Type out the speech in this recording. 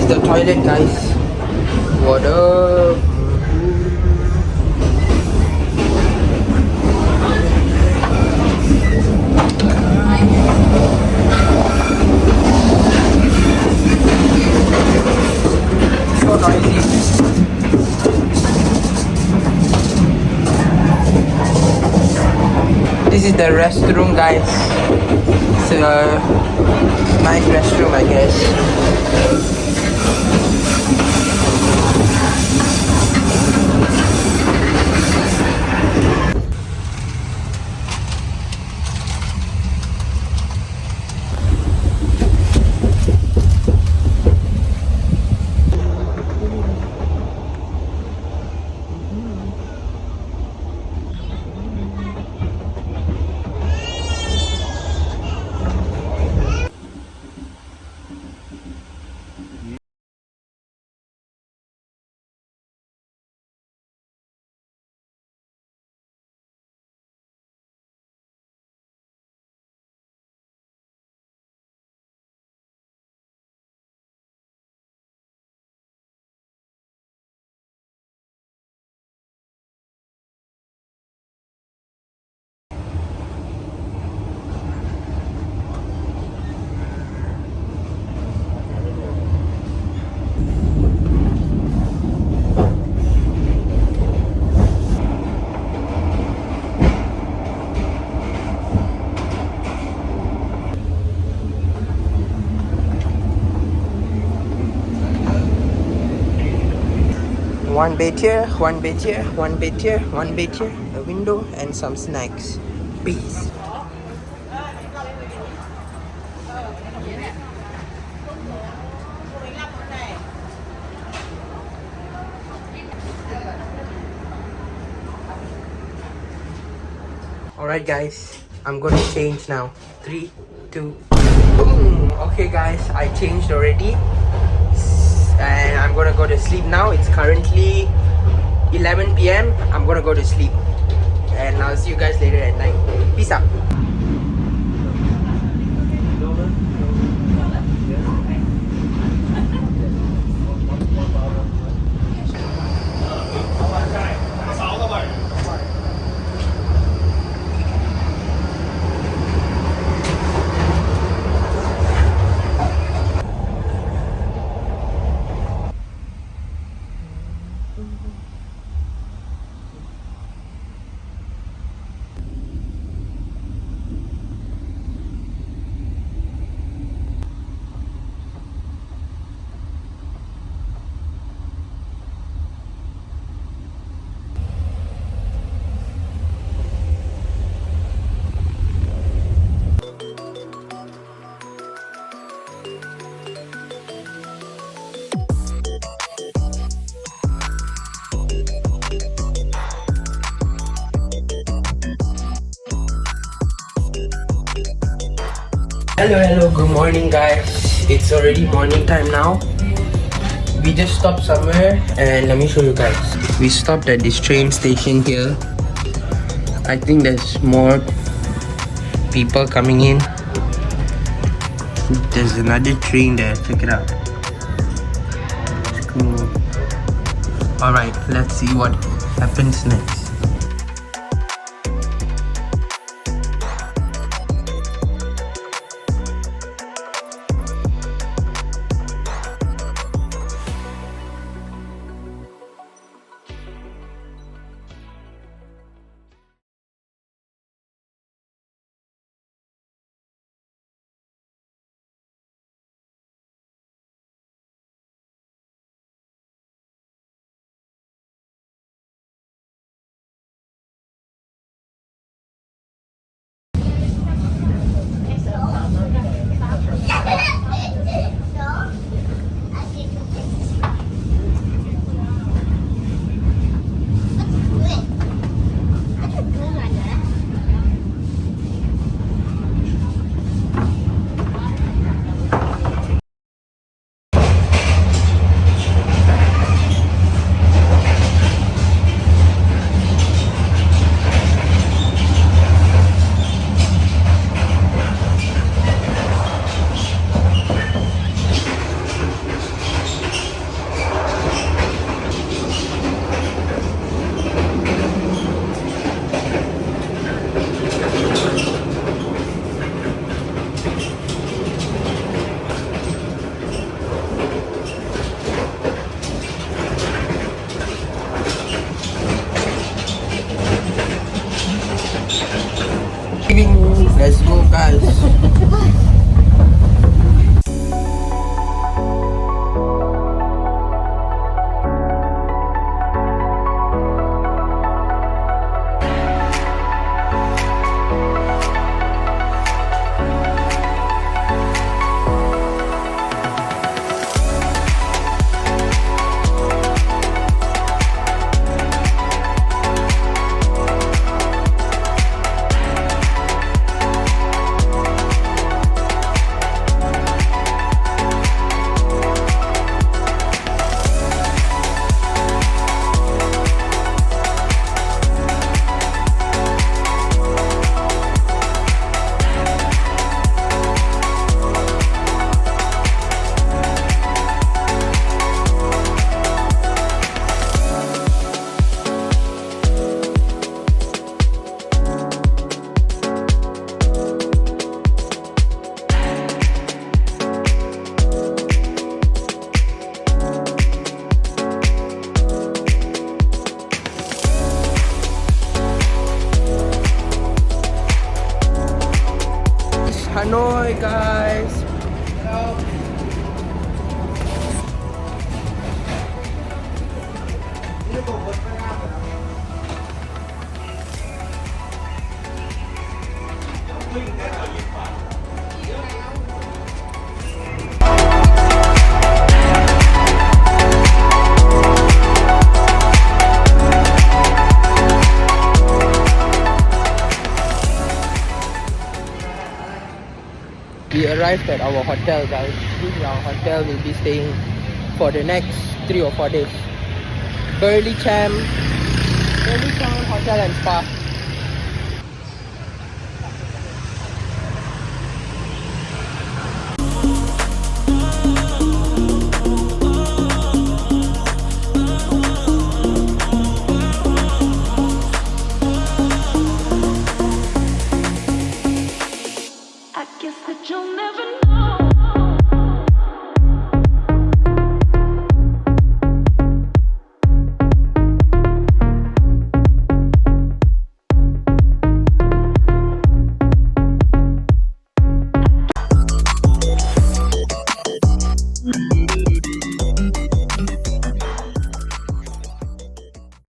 The toilet, guys. What up? So noisy. This is the restroom, guys. It's a nice restroom, I guess. One bed here, one bed here, one bed here, one bed here, a window and some snacks. Peace. Alright guys, I'm gonna change now. 3, 2, boom! Okay guys, I changed already. And I'm gonna go to sleep now. It's currently 11 p.m. I'm gonna go to sleep. And I'll see you guys later at night. Peace out. Hello, good morning guys. It's already morning time now. We just stopped somewhere and let me show you guys. We stopped at this train station here. I think there's more people coming in. There's another train there, check it out. Cool. Alright, let's see what happens next. Let's go guys. Hanoi guys. We arrived at our hotel guys. This is our hotel we'll be staying for the next 3 or 4 days. Burley Cham Hotel and Spa.